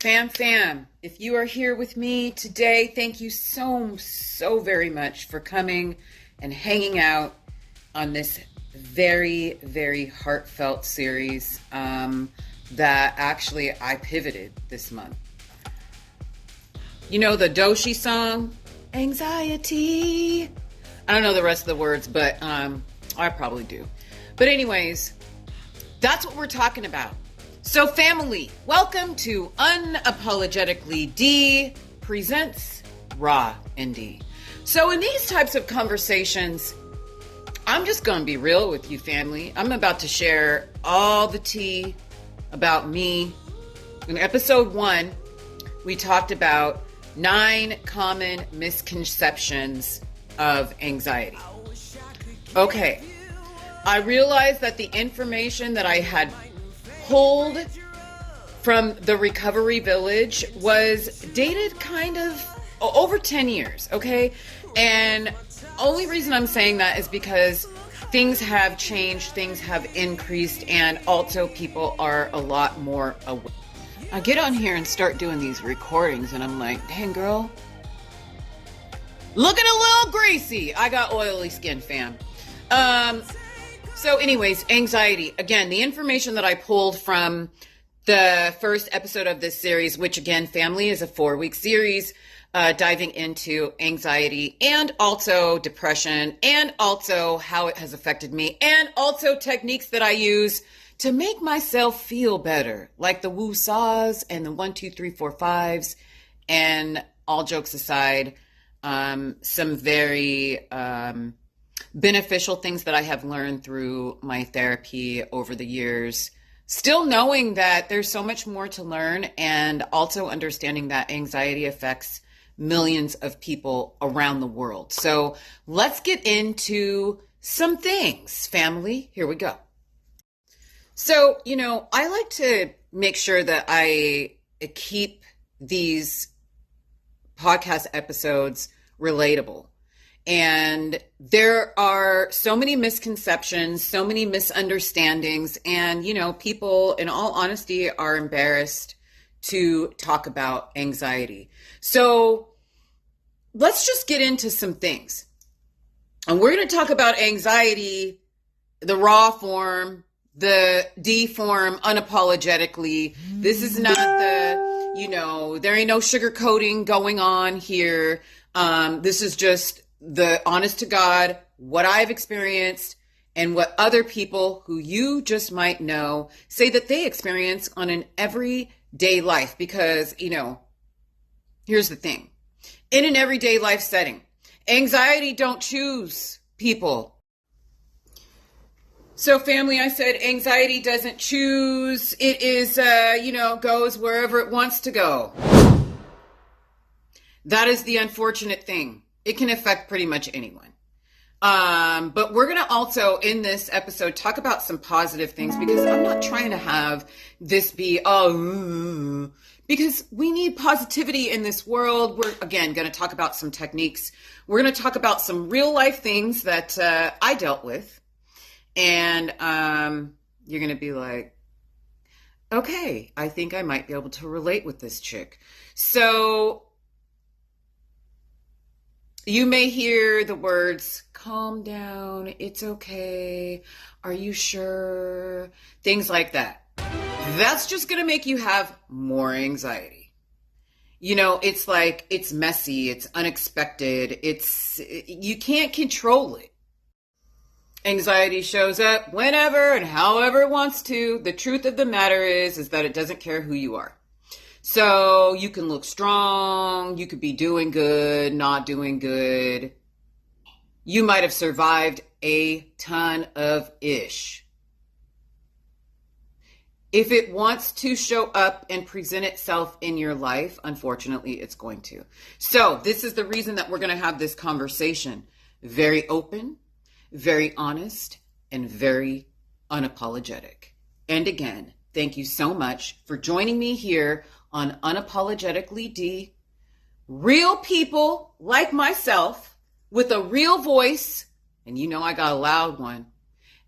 Fam, if you are here with me today, thank you so very much for coming and hanging out on this very heartfelt series that actually I pivoted this month. You know the Doshi song, Anxiety? I don't know the rest of the words, but I probably do. But anyways, that's what we're talking about. So family, welcome to Unapologetically D presents Raw and D. So in these types of conversations, I'm just going to be real with you, family. I'm about to share all the tea about me. In episode 1, we talked about 9 common misconceptions of anxiety. Okay, I realized that the information that I had pulled from the Recovery Village was dated kind of over 10 years, okay? And only reason I'm saying that is because things have changed, things have increased, and also people are a lot more aware. I get on here and start doing these recordings and I'm like, dang girl, looking a little greasy. I got oily skin, fam. So anyways, anxiety. Again, the information that I pulled from the first episode of this series, which again, family, is a 4-week series, diving into anxiety and also depression and also how it has affected me and also techniques that I use to make myself feel better, like the woo-saws and the 1, 2, 3, 4, 5s. And all jokes aside, some very beneficial things that I have learned through my therapy over the years, still knowing that there's so much more to learn and also understanding that anxiety affects millions of people around the world. So let's get into some things, family. Here we go. So, I like to make sure that I keep these podcast episodes relatable. And there are so many misconceptions, so many misunderstandings, and, people, in all honesty, are embarrassed to talk about anxiety. So let's just get into some things. And we're going to talk about anxiety, the raw form, the D form, unapologetically. This is not the, there ain't no sugarcoating going on here. This is just the honest to God, what I've experienced and what other people who you just might know say that they experience on an everyday life. Because, here's the thing. In an everyday life setting, anxiety don't choose people. So family, I said anxiety doesn't choose. It is, goes wherever it wants to go. That is the unfortunate thing. It can affect pretty much anyone. But we're going to also, in this episode, talk about some positive things, because I'm not trying to have this be, because we need positivity in this world. We're, again, going to talk about some techniques. We're going to talk about some real life things that I dealt with. And you're going to be like, okay, I think I might be able to relate with this chick. So you may hear the words, calm down, it's okay, are you sure? Things like that. That's just going to make you have more anxiety. It's like, it's messy, it's unexpected, you can't control it. Anxiety shows up whenever and however it wants to. The truth of the matter is that it doesn't care who you are. So you can look strong, you could be doing good, not doing good. You might have survived a ton of ish. If it wants to show up and present itself in your life, unfortunately, it's going to. So this is the reason that we're going to have this conversation. Very open, very honest, and very unapologetic. And again, thank you so much for joining me here on Unapologetically D. Real people like myself with a real voice, and I got a loud one.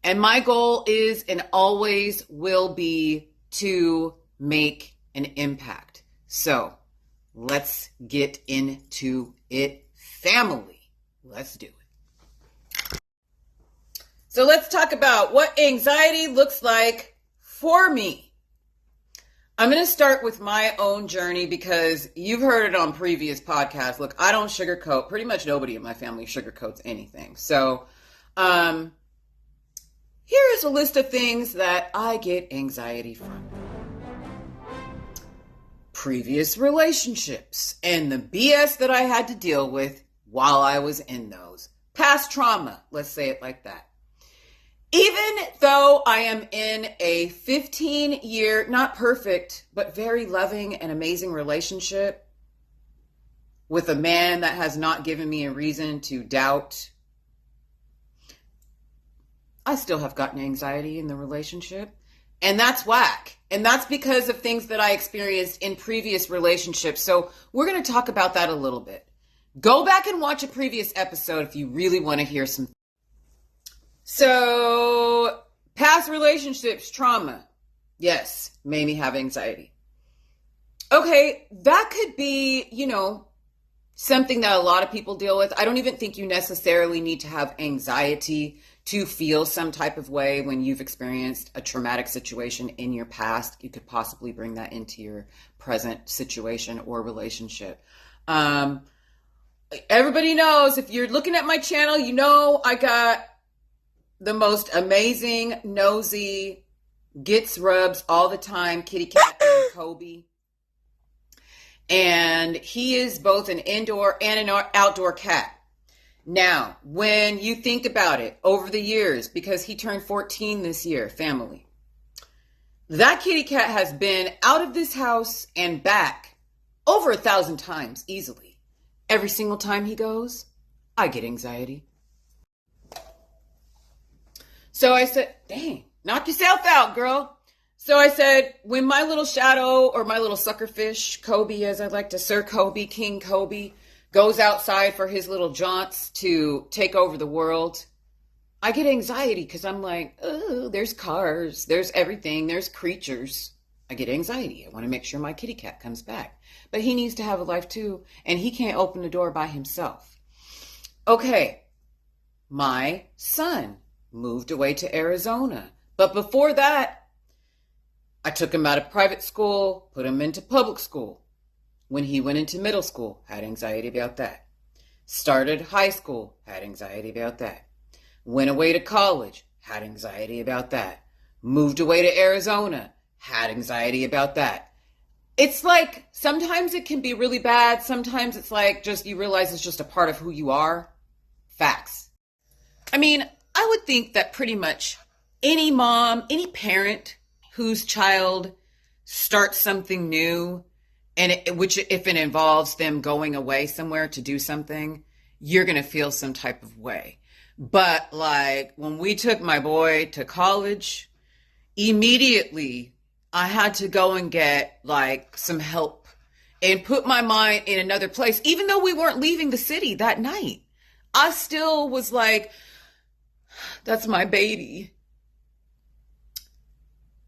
And my goal is and always will be to make an impact, So let's get into it, family. Let's do it. So let's talk about what anxiety looks like for me. I'm going to start with my own journey because you've heard it on previous podcasts. Look, I don't sugarcoat. Pretty much nobody in my family sugarcoats anything. So here is a list of things that I get anxiety from. Previous relationships and the BS that I had to deal with while I was in those. Past trauma, let's say it like that. Even though I am in a 15-year, not perfect, but very loving and amazing relationship with a man that has not given me a reason to doubt, I still have gotten anxiety in the relationship. And that's whack. And that's because of things that I experienced in previous relationships. So we're going to talk about that a little bit. Go back and watch a previous episode if you really want to hear some. So past relationships, trauma. Yes, made me have anxiety. Okay, that could be, something that a lot of people deal with. I don't even think you necessarily need to have anxiety to feel some type of way when you've experienced a traumatic situation in your past. You could possibly bring that into your present situation or relationship. Everybody knows, if you're looking at my channel, I got the most amazing, nosy, gets rubs all the time kitty cat named Kobe. And he is both an indoor and an outdoor cat. Now, when you think about it, over the years, because he turned 14 this year, family, that kitty cat has been out of this house and back over 1,000 times easily. Every single time he goes, I get anxiety. So I said, dang, knock yourself out, girl. So I said, when my little shadow or my little suckerfish, Kobe, as I like to, Sir Kobe, King Kobe, goes outside for his little jaunts to take over the world, I get anxiety because I'm like, oh, there's cars, there's everything, there's creatures. I get anxiety. I want to make sure my kitty cat comes back. But he needs to have a life too, and he can't open the door by himself. Okay, my son moved away to Arizona. But before that, I took him out of private school, put him into public school. When he went into middle school, had anxiety about that. Started high school, had anxiety about that. Went away to college, had anxiety about that. Moved away to Arizona, had anxiety about that. It's like, sometimes it can be really bad. Sometimes it's like, just you realize it's just a part of who you are. Facts. I mean, I would think that pretty much any mom, any parent whose child starts something new, which if it involves them going away somewhere to do something, you're going to feel some type of way. But like when we took my boy to college, immediately I had to go and get like some help and put my mind in another place. Even though we weren't leaving the city that night, I still was like, that's my baby.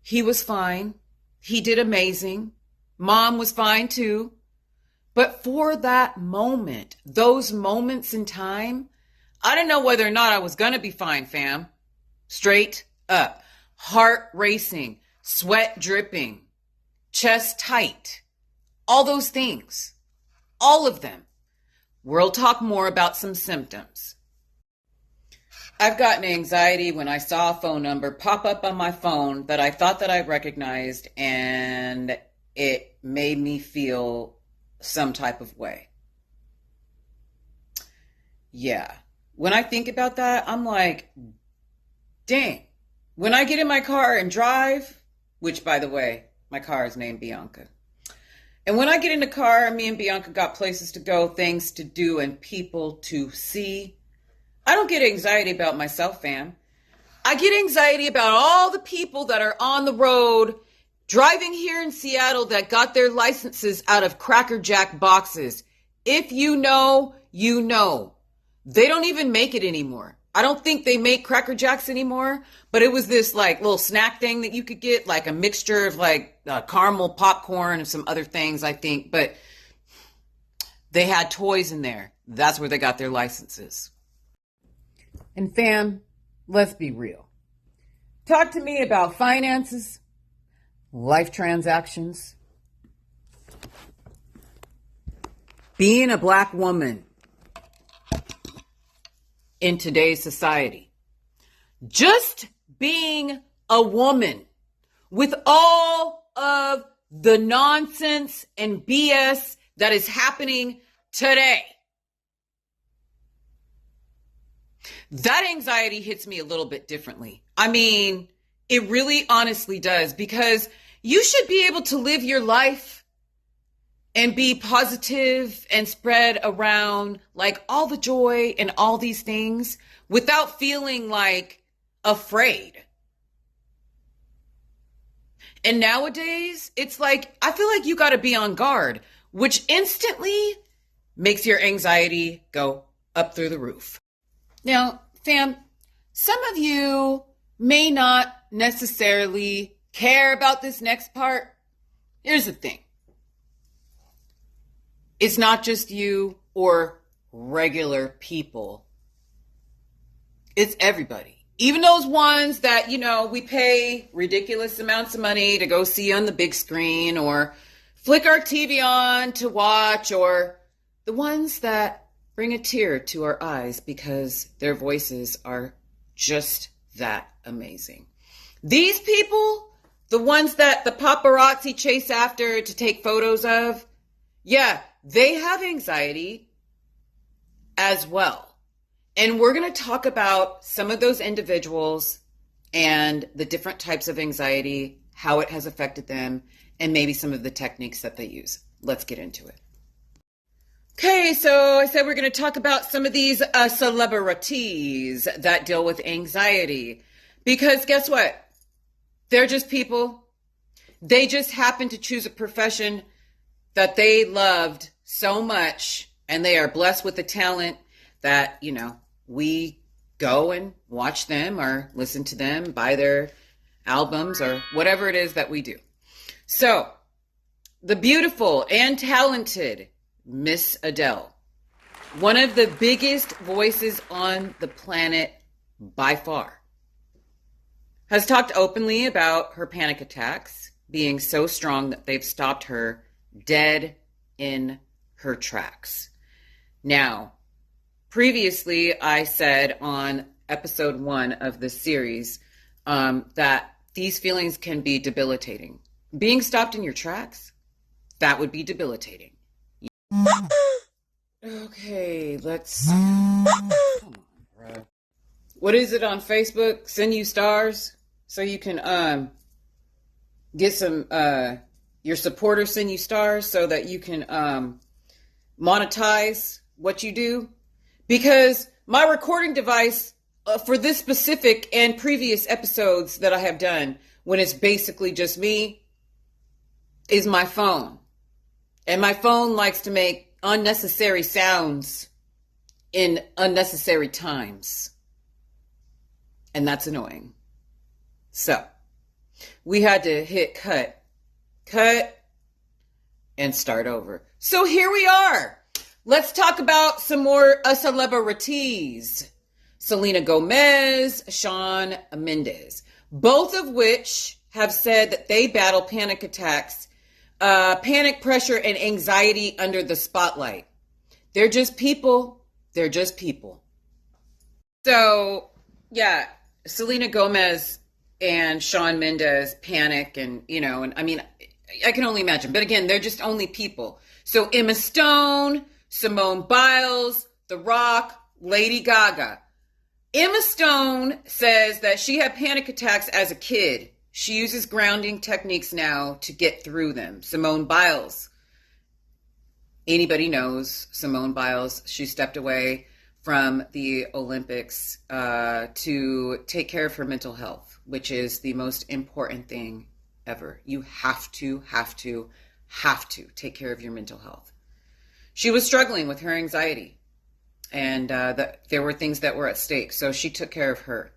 He was fine. He did amazing. Mom was fine too. But for that moment, those moments in time, I didn't know whether or not I was going to be fine, fam. Straight up. Heart racing, sweat dripping, chest tight. All those things. All of them. We'll talk more about some symptoms. I've gotten anxiety when I saw a phone number pop up on my phone that I thought that I recognized, and it made me feel some type of way. Yeah. When I think about that, I'm like, dang. When I get in my car and drive, which by the way, my car is named Bianca. And when I get in the car, me and Bianca got places to go, things to do, and people to see. I don't get anxiety about myself, fam. I get anxiety about all the people that are on the road driving here in Seattle that got their licenses out of Cracker Jack boxes. If you know, you know. They don't even make it anymore. I don't think they make Cracker Jacks anymore, but it was this like little snack thing that you could get, like a mixture of like caramel popcorn and some other things, I think. But they had toys in there. That's where they got their licenses. And fam, let's be real. Talk to me about finances, life transactions, being a Black woman in today's society. Just being a woman with all of the nonsense and BS that is happening today. That anxiety hits me a little bit differently. I mean, it really honestly does, because you should be able to live your life and be positive and spread around like all the joy and all these things without feeling like afraid. And nowadays, it's like, I feel like you got to be on guard, which instantly makes your anxiety go up through the roof. Now, fam, some of you may not necessarily care about this next part. Here's the thing. It's not just you or regular people. It's everybody. Even those ones that, we pay ridiculous amounts of money to go see on the big screen or flick our TV on to watch, or the ones that bring a tear to our eyes because their voices are just that amazing. These people, the ones that the paparazzi chase after to take photos of, yeah, they have anxiety as well. And we're going to talk about some of those individuals and the different types of anxiety, how it has affected them, and maybe some of the techniques that they use. Let's get into it. Okay, so I said we're going to talk about some of these celebrities that deal with anxiety. Because guess what? They're just people. They just happen to choose a profession that they loved so much, and they are blessed with the talent that, we go and watch them or listen to them, buy their albums or whatever it is that we do. So, the beautiful and talented Miss Adele, one of the biggest voices on the planet by far, has talked openly about her panic attacks being so strong that they've stopped her dead in her tracks. Now, previously, I said on episode 1 of this series that these feelings can be debilitating. Being stopped in your tracks, that would be debilitating. Okay, let's... Come on, bro. What is it on Facebook? Send you stars so you can get some... your supporters send you stars so that you can monetize what you do. Because my recording device for this specific and previous episodes that I have done, when it's basically just me, is my phone. And my phone likes to make unnecessary sounds in unnecessary times. And that's annoying. So, we had to hit cut, and start over. So here we are. Let's talk about some more celebrities. Selena Gomez, Shawn Mendes, both of which have said that they battle panic attacks, panic pressure, and anxiety under the spotlight. They're just people. They're just people. So, yeah, Selena Gomez and Shawn Mendes panic and, and I mean, I can only imagine. But again, they're just only people. So Emma Stone, Simone Biles, The Rock, Lady Gaga. Emma Stone says that she had panic attacks as a kid. She uses grounding techniques now to get through them. Simone Biles. Anybody knows Simone Biles. She stepped away from the Olympics to take care of her mental health, which is the most important thing ever. You have to take care of your mental health. She was struggling with her anxiety. and there were things that were at stake. So she took care of her.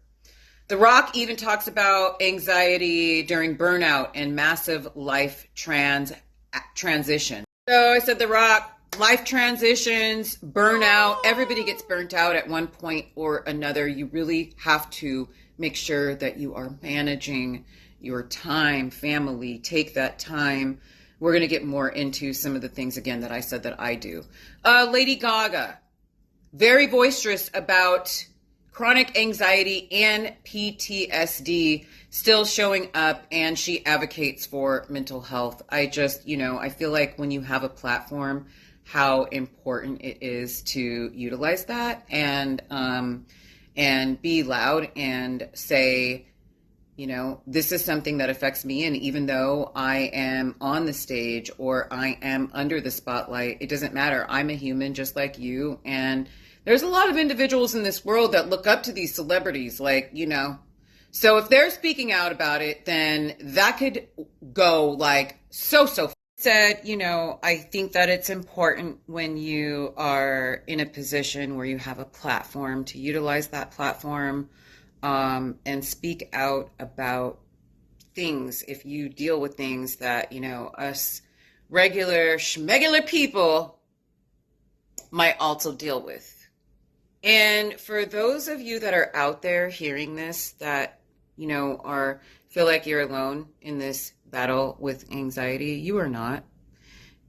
The Rock even talks about anxiety during burnout and massive life transition. So I said The Rock, life transitions, burnout, everybody gets burnt out at one point or another. You really have to make sure that you are managing your time, family, take that time. We're going to get more into some of the things again that I said that I do. Lady Gaga, very boisterous about chronic anxiety and PTSD still showing up, and she advocates for mental health. I just, I feel like when you have a platform, how important it is to utilize that and be loud and say, this is something that affects me. And even though I am on the stage or I am under the spotlight, it doesn't matter. I'm a human just like you. And there's a lot of individuals in this world that look up to these celebrities, So if they're speaking out about it, then that could go like so. Said, I think that it's important when you are in a position where you have a platform to utilize that platform and speak out about things. If you deal with things that, us regular schmegular people might also deal with. And for those of you that are out there hearing this, that, feel like you're alone in this battle with anxiety, you are not.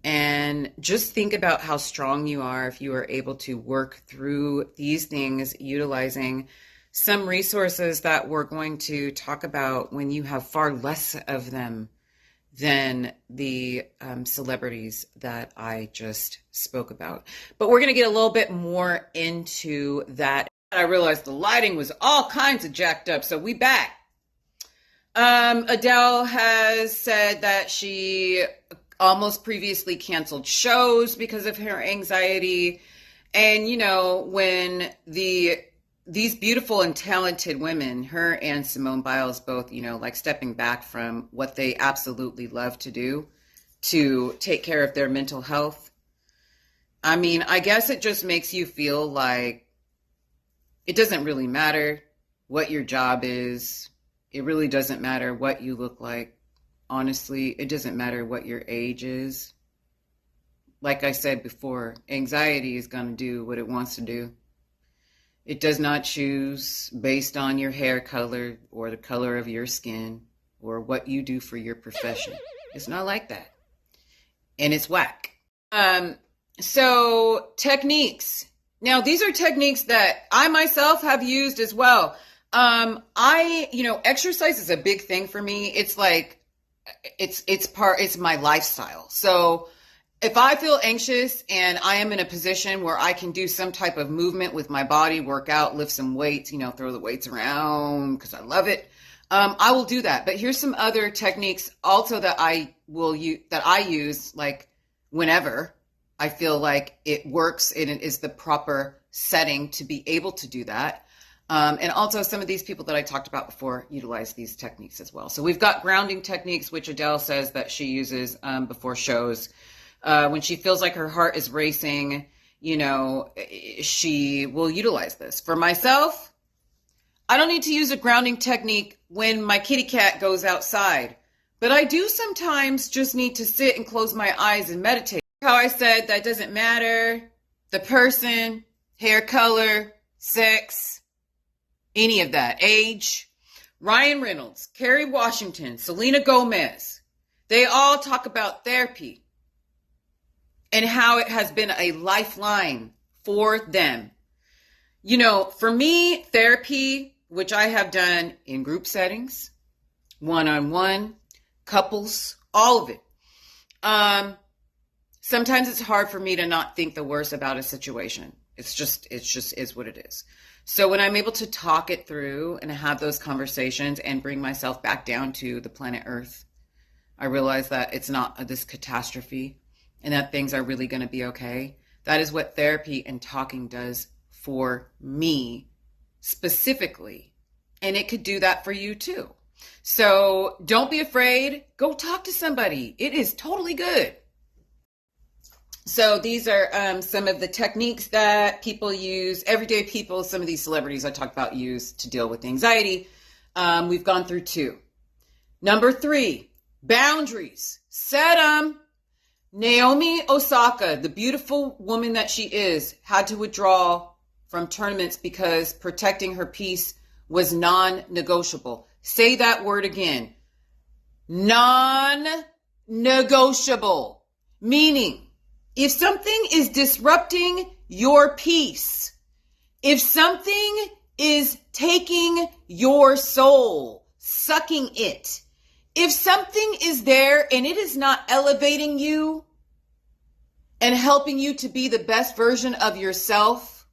And just think about how strong you are if you are able to work through these things, utilizing some resources that we're going to talk about when you have far less of them than the celebrities that I just spoke about. But we're going to get a little bit more into that. I realized the lighting was all kinds of jacked up, so we back. Adele has said that she almost previously canceled shows because of her anxiety. And, when these beautiful and talented women, her and Simone Biles both, stepping back from what they absolutely love to do to take care of their mental health. I mean, I guess it just makes you feel like it doesn't really matter what your job is. It really doesn't matter what you look like. Honestly, it doesn't matter what your age is. Like I said before, anxiety is going to do what it wants to do. It does not choose based on your hair color or the color of your skin or what you do for your profession. It's not like that. And it's whack. So techniques. Now, these are techniques that I myself have used as well. Exercise is a big thing for me. It's like, it's my lifestyle. So if I feel anxious and I am in a position where I can do some type of movement with my body, work out, lift some weights, throw the weights around because I love it, I will do that. But here's some other techniques also that I use like whenever I feel like it works and it is the proper setting to be able to do that. And also some of these people that I talked about before utilize these techniques as well. So we've got grounding techniques, which Adele says that she uses before shows. When she feels like her heart is racing, she will utilize this. For myself, I don't need to use a grounding technique when my kitty cat goes outside, but I do sometimes just need to sit and close my eyes and meditate. How I said that doesn't matter, the person, hair color, sex, any of that, age. Ryan Reynolds, Kerry Washington, Selena Gomez, they all talk about therapy and how it has been a lifeline for them. For me, therapy, which I have done in group settings, one-on-one, couples, all of it. Sometimes it's hard for me to not think the worst about a situation. It's just is what it is. So when I'm able to talk it through and have those conversations and bring myself back down to the planet Earth, I realize that it's not this catastrophe and that things are really going to be okay. That is what therapy and talking does for me specifically. And it could do that for you too. So don't be afraid. Go talk to somebody. It is totally good. So these are some of the techniques that people use, everyday people, some of these celebrities I talked about use to deal with anxiety. We've gone through 2. Number 3, boundaries. Set them. Naomi Osaka, the beautiful woman that she is, had to withdraw from tournaments because protecting her peace was non-negotiable. Say that word again. Non-negotiable. Meaning, if something is disrupting your peace, if something is taking your soul, sucking it, if something is there and it is not elevating you and helping you to be the best version of yourself,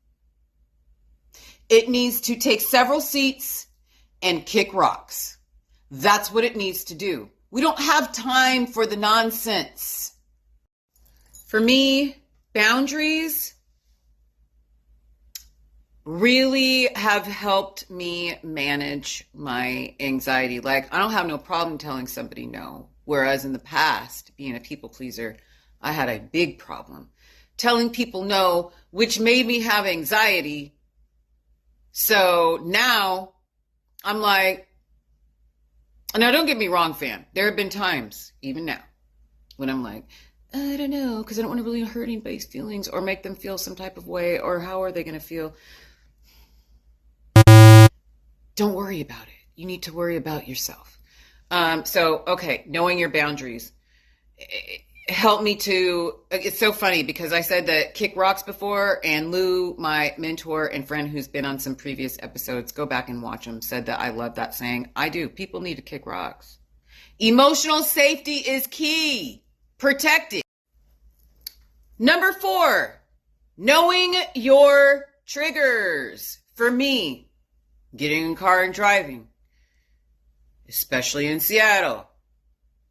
it needs to take several seats and kick rocks. That's what it needs to do. We don't have time for the nonsense. For me, boundaries really have helped me manage my anxiety. Like, I don't have no problem telling somebody no. Whereas in the past, being a people pleaser, I had a big problem telling people no, which made me have anxiety. So now I'm like, now don't get me wrong, fam. There have been times, even now, when I'm like, I don't know, because I don't want to really hurt anybody's feelings or make them feel some type of way, or how are they going to feel? Don't worry about it. You need to worry about yourself. Okay, knowing your boundaries. Help me to, it's so funny because I said that kick rocks before, and Lou, my mentor and friend who's been on some previous episodes, go back and watch them, said that I love that saying. I do. People need to kick rocks. Emotional safety is key. Protect it. Number 4, knowing your triggers. For me, getting in a car and driving, especially in Seattle,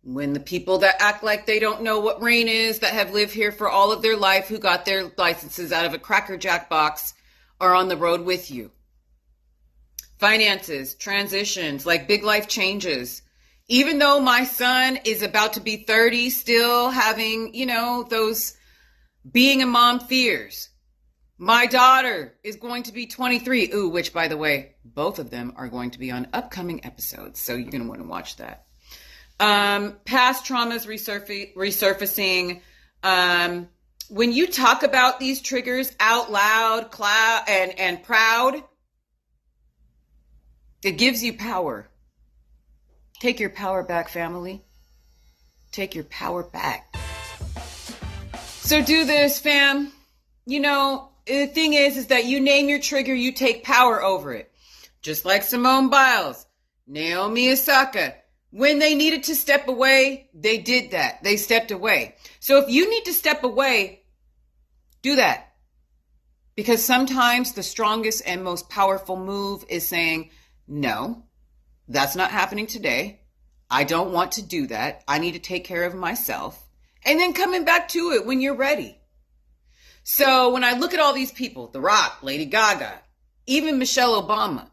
when the people that act like they don't know what rain is, that have lived here for all of their life, who got their licenses out of a Cracker Jack box, are on the road with you. Finances, transitions, like big life changes. Even though my son is about to be 30, still having, those being a mom fears. My daughter is going to be 23. Ooh, which, by the way, both of them are going to be on upcoming episodes. So you're going to want to watch that. Past traumas resurfacing. When you talk about these triggers out loud, and proud, it gives you power. Take your power back, family. Take your power back. So do this, fam. The thing is that you name your trigger, you take power over it. Just like Simone Biles, Naomi Osaka. When they needed to step away, they did that. They stepped away. So if you need to step away, do that. Because sometimes the strongest and most powerful move is saying, no, that's not happening today. I don't want to do that. I need to take care of myself. And then coming back to it when you're ready. So when I look at all these people, The Rock, Lady Gaga, even Michelle Obama,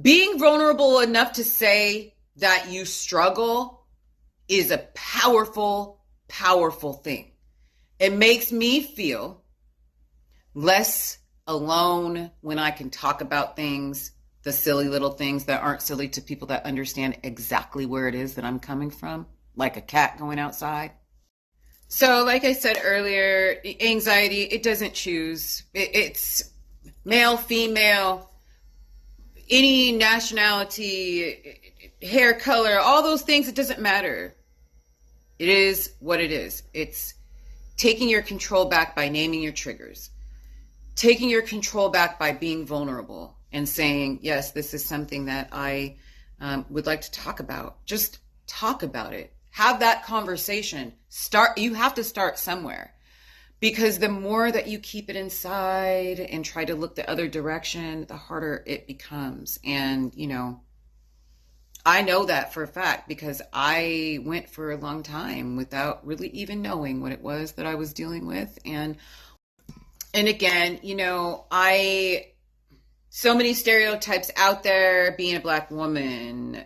being vulnerable enough to say that you struggle is a powerful, powerful thing. It makes me feel less alone when I can talk about things, the silly little things that aren't silly to people that understand exactly where it is that I'm coming from, like a cat going outside. So like I said earlier, anxiety, it doesn't choose. It's male, female, any nationality, hair color, all those things, it doesn't matter. It is what it is. It's taking your control back by naming your triggers. Taking your control back by being vulnerable and saying, yes, this is something that I would like to talk about. Just talk about it. Have that conversation. You have to start somewhere, because the more that you keep it inside and try to look the other direction, the harder it becomes. And, I know that for a fact because I went for a long time without really even knowing what it was that I was dealing with. And again, so many stereotypes out there, being a Black woman,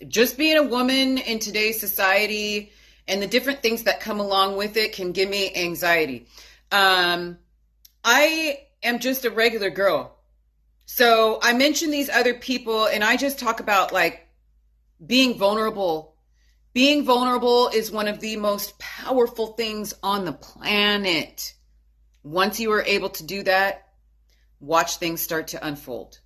just being a woman in today's society and the different things that come along with it can give me anxiety. I am just a regular girl. So I mention these other people and I just talk about like being vulnerable. Being vulnerable is one of the most powerful things on the planet. Once you are able to do that, watch things start to unfold.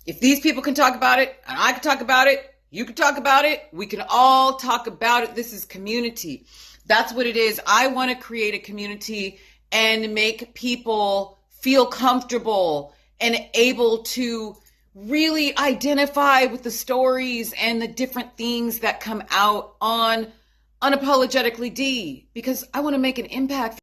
If these people can talk about it, and I can talk about it, you can talk about it, we can all talk about it. This is community. That's what it is. I want to create a community and make people feel comfortable and able to really identify with the stories and the different things that come out on Unapologetically Dee, because I want to make an impact.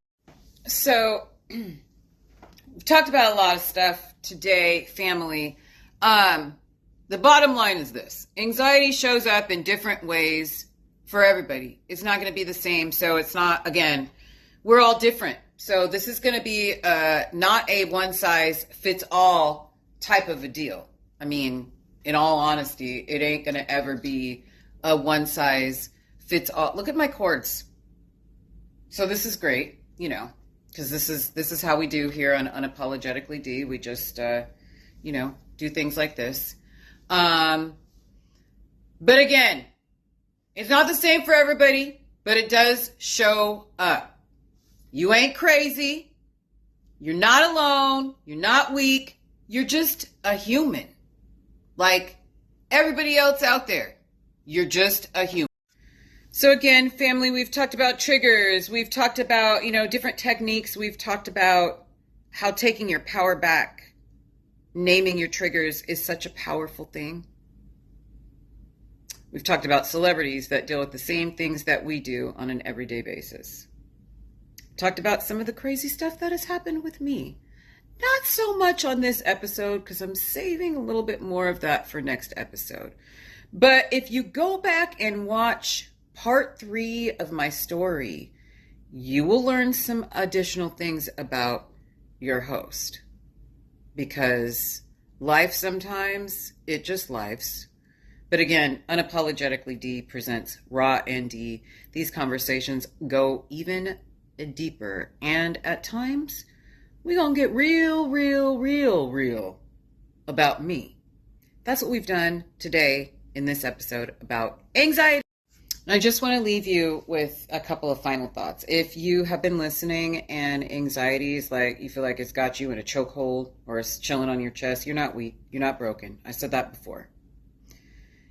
So we've talked about a lot of stuff today, family. The bottom line is this: anxiety shows up in different ways for everybody. It's not going to be the same. So it's not, again, we're all different. So this is going to be not a one size fits all type of a deal. I mean, in all honesty, it ain't going to ever be a one size fits all. Look at my cords. So this is great, you know, because this is how we do here on Unapologetically Dee. We just, do things like this. But again, it's not the same for everybody, but it does show up. You ain't crazy. You're not alone. You're not weak. You're just a human. Like everybody else out there. You're just a human. So again, family, we've talked about triggers. We've talked about, different techniques. We've talked about how taking your power back, naming your triggers is such a powerful thing. We've talked about celebrities that deal with the same things that we do on an everyday basis. Talked about some of the crazy stuff that has happened with me. Not so much on this episode because I'm saving a little bit more of that for next episode. But if you go back and watch part 3 of my story, you will learn some additional things about your host. Because life sometimes, it just lifes. But again, Unapologetically Dee presents Raw and Dee. These conversations go even deeper. And at times, we're going to get real about me. That's what we've done today in this episode about anxiety. I just want to leave you with a couple of final thoughts. If you have been listening and anxiety is like, you feel like it's got you in a chokehold or it's chilling on your chest, you're not weak. You're not broken. I said that before.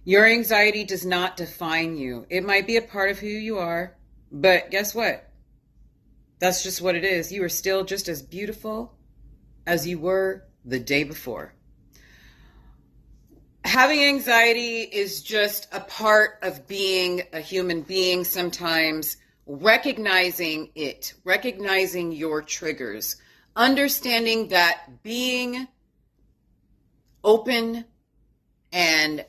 Your anxiety does not define you. It might be a part of who you are, but guess what? That's just what it is. You are still just as beautiful as you were the day before. Having anxiety is just a part of being a human being sometimes. Recognizing it, recognizing your triggers, understanding that being open and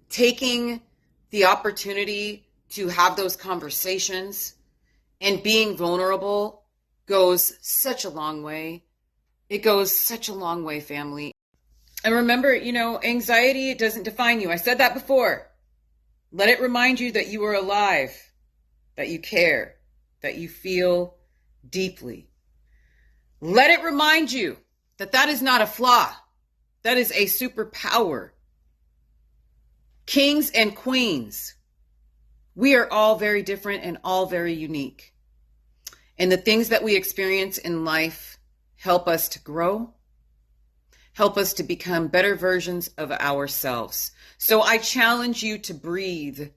taking the opportunity to have those conversations and being vulnerable goes such a long way. It goes such a long way, family. And remember, anxiety, it doesn't define you. I said that before. Let it remind you that you are alive, that you care, that you feel deeply. Let it remind you that that is not a flaw. That is a superpower. Kings and queens, we are all very different and all very unique. And the things that we experience in life help us to grow, help us to become better versions of ourselves. So I challenge you to breathe.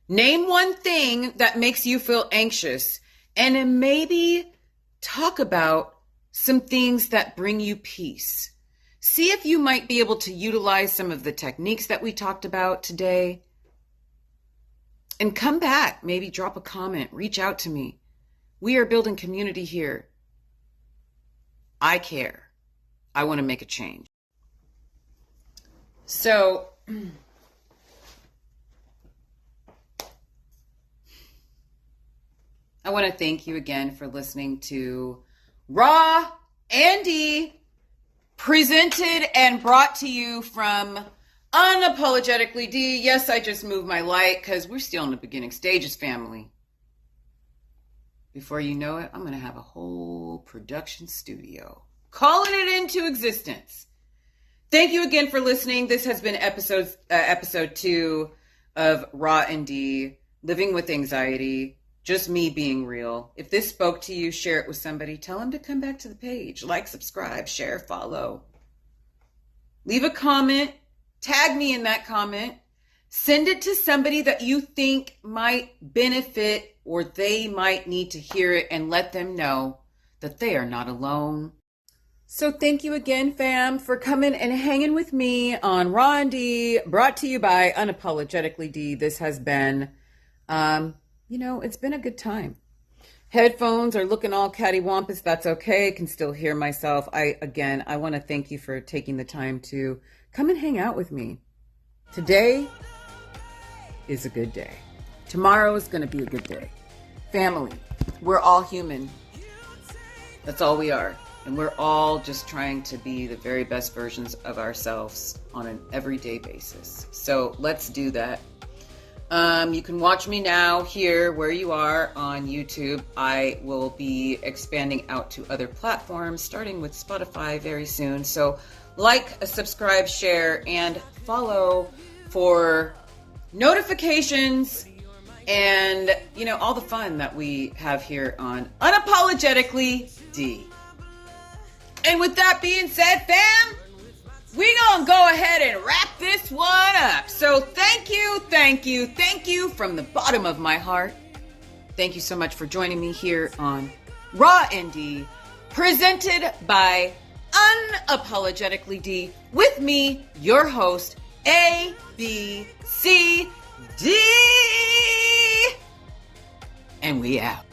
Name one thing that makes you feel anxious and maybe talk about some things that bring you peace. See if you might be able to utilize some of the techniques that we talked about today. And come back, maybe drop a comment, reach out to me. We are building community here. I care. I want to make a change. So, I want to thank you again for listening to Raw and Dee, presented and brought to you from Unapologetically D. Yes, I just moved my light because we're still in the beginning stages, family. Before you know it, I'm going to have a whole production studio, calling it into existence. Thank you again for listening. This has been episode 2 of Raw and D, Living with Anxiety, just me being real. If this spoke to you, share it with somebody. Tell them to come back to the page. Like, subscribe, share, follow. Leave a comment. Tag me in that comment. Send it to somebody that you think might benefit or they might need to hear it, and let them know that they are not alone. So thank you again, fam, for coming and hanging with me on Raw and D, brought to you by Unapologetically D. This has been, it's been a good time. Headphones are looking all cattywampus. That's okay. I can still hear myself. I want to thank you for taking the time to come and hang out with me. Today is a good day. Tomorrow is going to be a good day. Family, we're all human. That's all we are. And we're all just trying to be the very best versions of ourselves on an everyday basis. So let's do that. You can watch me now here where you are on YouTube. I will be expanding out to other platforms, starting with Spotify very soon. So like, subscribe, share, and follow for notifications and, all the fun that we have here on Unapologetically D. And with that being said, fam, we gonna go ahead and wrap this one up. So thank you from the bottom of my heart. Thank you so much for joining me here on Raw and D, presented by Unapologetically D, with me, your host, A.B.C.Dee. And we out.